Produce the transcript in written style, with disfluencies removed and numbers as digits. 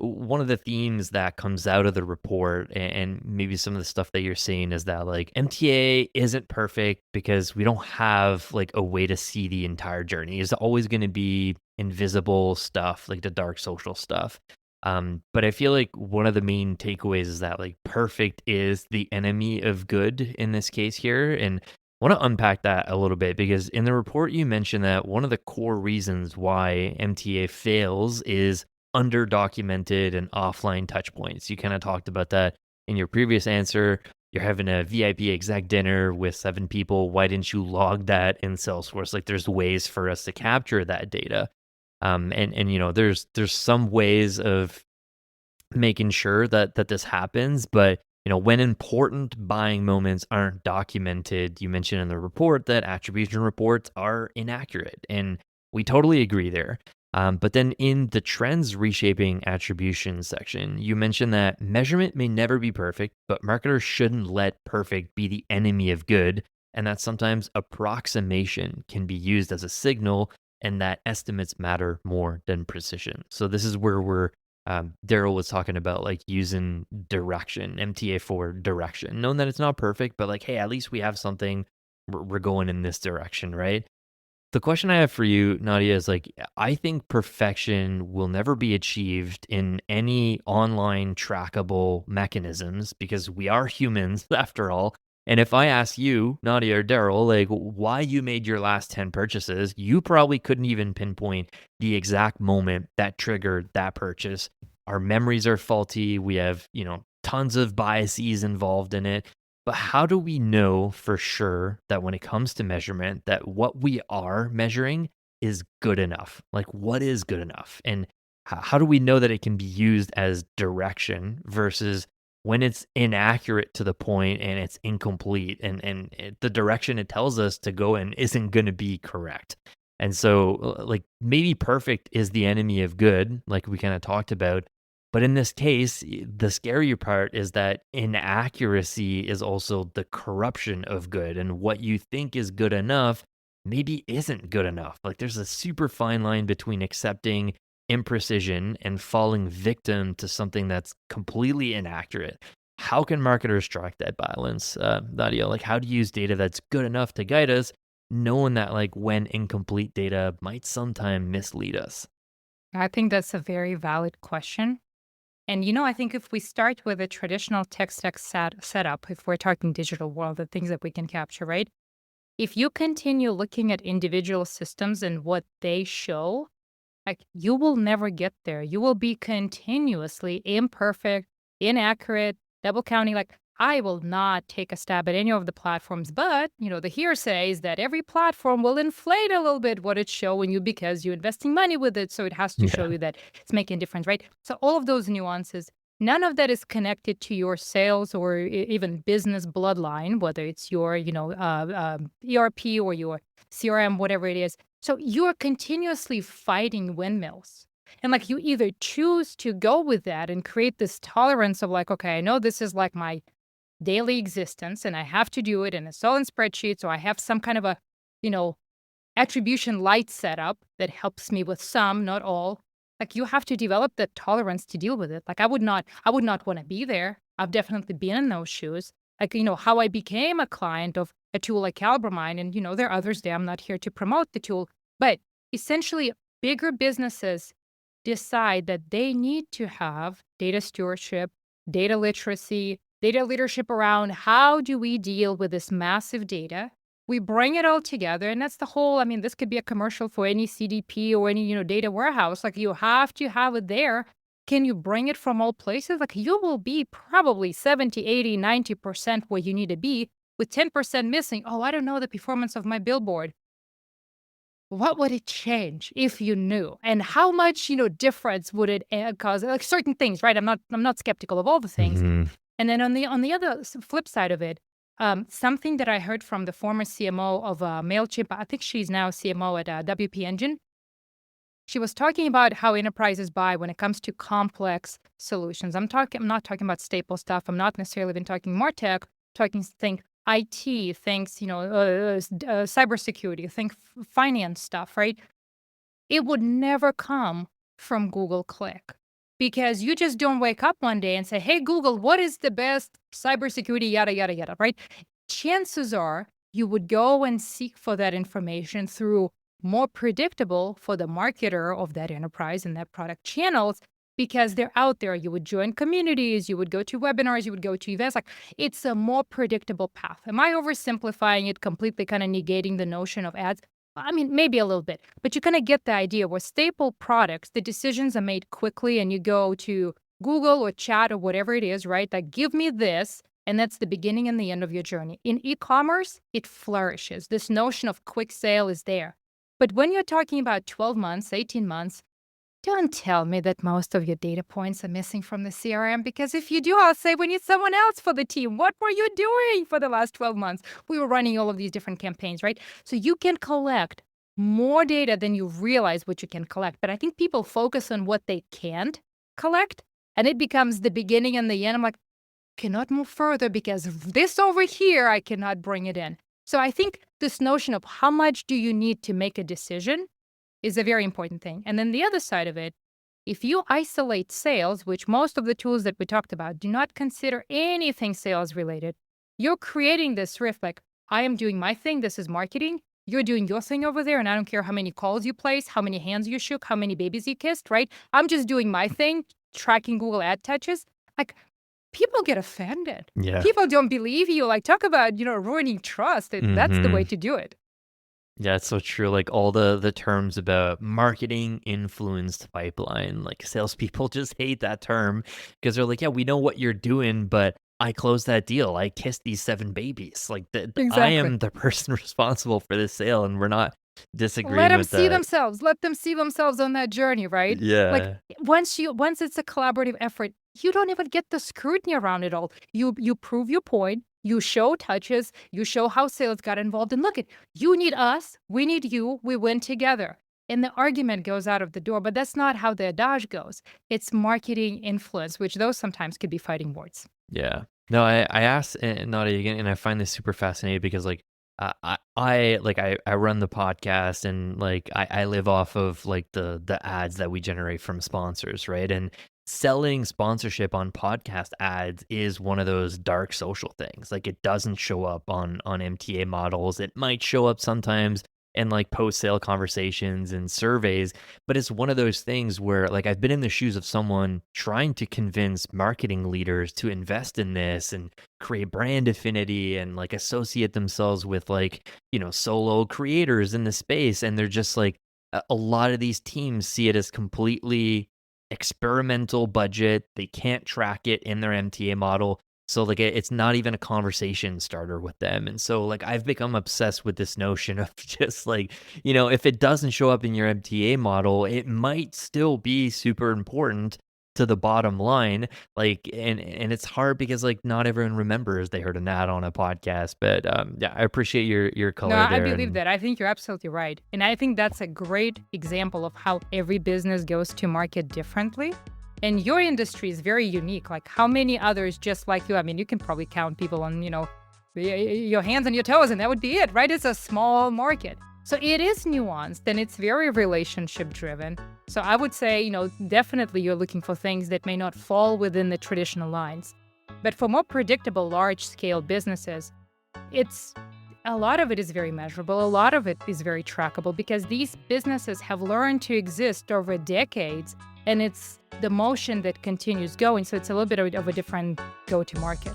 one of the themes that comes out of the report and maybe some of the stuff that you're seeing is that like MTA isn't perfect because we don't have like a way to see the entire journey. It's always going to be invisible stuff, like the dark social stuff. But I feel like one of the main takeaways is that like perfect is the enemy of good in this case here. And I want to unpack that a little bit because in the report you mentioned that one of the core reasons why MTA fails is under-documented and offline touch points. You kinda talked about that in your previous answer. You're having a VIP exec dinner with 7 people. Why didn't you log that in Salesforce? Like, there's ways for us to capture that data. And, there's some ways of making sure that this happens, but, when important buying moments aren't documented, you mentioned in the report that attribution reports are inaccurate, and we totally agree there. But then in the trends reshaping attribution section, you mentioned that measurement may never be perfect, but marketers shouldn't let perfect be the enemy of good, and that sometimes approximation can be used as a signal, and that estimates matter more than precision. So this is where Daryl was talking about like using direction, MTA for direction, knowing that it's not perfect, but like, hey, at least we have something. We're going in this direction, right? The question I have for you, Nadia, is like, I think perfection will never be achieved in any online trackable mechanisms because we are humans after all. And if I ask you, Nadia or Daryl, like why you made your last 10 purchases, you probably couldn't even pinpoint the exact moment that triggered that purchase. Our memories are faulty. We have, tons of biases involved in it. But how do we know for sure that when it comes to measurement, that what we are measuring is good enough? Like, what is good enough? And how do we know that it can be used as direction versus when it's inaccurate to the point and it's incomplete and the direction it tells us to go in isn't going to be correct? And so, like, maybe perfect is the enemy of good, like we kind of talked about, but in this case, the scarier part is that inaccuracy is also the corruption of good, and what you think is good enough maybe isn't good enough. Like there's a super fine line between accepting imprecision and falling victim to something that's completely inaccurate. How can marketers strike that balance, Nadia? Like, how do you use data that's good enough to guide us, knowing that like when incomplete data might sometime mislead us? I think that's a very valid question. And I think if we start with a traditional tech stack setup, if we're talking digital world, the things that we can capture, right? If you continue looking at individual systems and what they show, like you will never get there. You will be continuously imperfect, inaccurate, double counting. Like I will not take a stab at any of the platforms, but the hearsay is that every platform will inflate a little bit what it's showing you because you're investing money with it. So it has to show Yeah. you that it's making a difference, right? So all of those nuances, none of that is connected to your sales or even business bloodline, whether it's your, ERP or your CRM, whatever it is. So you're continuously fighting windmills. And like you either choose to go with that and create this tolerance of like, okay, I know this is like my daily existence and I have to do it and it's all in spreadsheets. So I have some kind of a, you know, attribution light setup that helps me with some, not all. Like you have to develop that tolerance to deal with it. Like I would not want to be there. I've definitely been in those shoes. Like, how I became a client of a tool like Calibrmine, and there are others there. I'm not here to promote the tool, but essentially bigger businesses decide that they need to have data stewardship, data literacy, data leadership around how do we deal with this massive data. We bring it all together, and that's the whole. I mean, this could be a commercial for any CDP or any, data warehouse. Like you have to have it there. Can you bring it from all places? Like you will be probably 70, 80, 90% where you need to be with 10% missing. Oh, I don't know the performance of my billboard. What would it change if you knew? And how much, difference would it cause? Like certain things, right? I'm not skeptical of all the things. Hmm. And then on the other flip side of it, something that I heard from the former CMO of Mailchimp, I think she's now CMO at WP Engine. She was talking about how enterprises buy when it comes to complex solutions. I'm not talking about staple stuff. I'm not necessarily even talking Martech. Talking think IT, things cybersecurity, think finance stuff, right? It would never come from Google Click. because you just don't wake up one day and say, hey, Google, what is the best cybersecurity, yada, yada, yada, right? Chances are you would go and seek for that information through more predictable for the marketer of that enterprise and that product channels because they're out there. You would join communities, you would go to webinars, you would go to events. Like it's a more predictable path. Am I oversimplifying it, completely kind of negating the notion of ads? I mean, maybe a little bit, but you kind of get the idea. Where staple products, the decisions are made quickly and you go to Google or chat or whatever it is, right? Like, give me this. And that's the beginning and the end of your journey. In e-commerce, it flourishes. This notion of quick sale is there. But when you're talking about 12 months, 18 months, don't tell me that most of your data points are missing from the CRM, because if you do, I'll say we need someone else for the team. What were you doing for the last 12 months? We were running all of these different campaigns, right? So you can collect more data than you realize what you can collect. But I think people focus on what they can't collect, and it becomes the beginning and the end. I'm like, cannot move further because this over here, I cannot bring it in. So I think this notion of how much do you need to make a decision is a very important thing. And then the other side of it, if you isolate sales, which most of the tools that we talked about do not consider anything sales related, you're creating this rift like, I am doing my thing, this is marketing, you're doing your thing over there, and I don't care how many calls you place, how many hands you shook, how many babies you kissed, right? I'm just doing my thing, tracking Google ad touches. Like, people get offended. Yeah. People don't believe you. Like, talk about, ruining trust. That's the way Mhm. to do it. Yeah, it's so true. Like all the terms about marketing influenced pipeline, like salespeople just hate that term because they're like, yeah, we know what you're doing, but I closed that deal. I kissed these 7 babies. Like I Exactly. am the person responsible for this sale, and we're not Let disagreeing them with see that. themselves. Let them see themselves on that journey, right? Like Yeah. once it's a collaborative effort, you don't even get the scrutiny around it all. You prove your point, you show touches, you show how sales got involved, and look at you need us, we need you, we win together. And the argument goes out of the door, but that's not how the adage goes. It's marketing influence, which those sometimes could be fighting words. Yeah. No, I asked Nadia again, and I find this super fascinating because like I run the podcast and like I live off of like the ads that we generate from sponsors, right? And selling sponsorship on podcast ads is one of those dark social things. Like it doesn't show up on MTA models. It might show up sometimes in like post sale conversations and surveys, but it's one of those things where like I've been in the shoes of someone trying to convince marketing leaders to invest in this and create brand affinity and like associate themselves with like, solo creators in the space. And they're just like, a lot of these teams see it as completely experimental budget. They can't track it in their MTA model. So like it's not even a conversation starter with them. And so like I've become obsessed with this notion of just like, if it doesn't show up in your MTA model, it might still be super important to the bottom line. Like and it's hard because like not everyone remembers they heard an ad on a podcast. But yeah, I appreciate your No, color I there. believe And that. I think you're absolutely right. And I think that's a great example of how every business goes to market differently. And your industry is very unique. Like, how many others just like you? I mean, you can probably count people on, your hands and your toes, and that would be it, right? It's a small market. So it is nuanced and it's very relationship driven. So I would say, definitely you're looking for things that may not fall within the traditional lines. But for more predictable, large scale businesses, it's a lot of it is very measurable. A lot of it is very trackable because these businesses have learned to exist over decades, and it's the motion that continues going. So it's a little bit of a different go to market.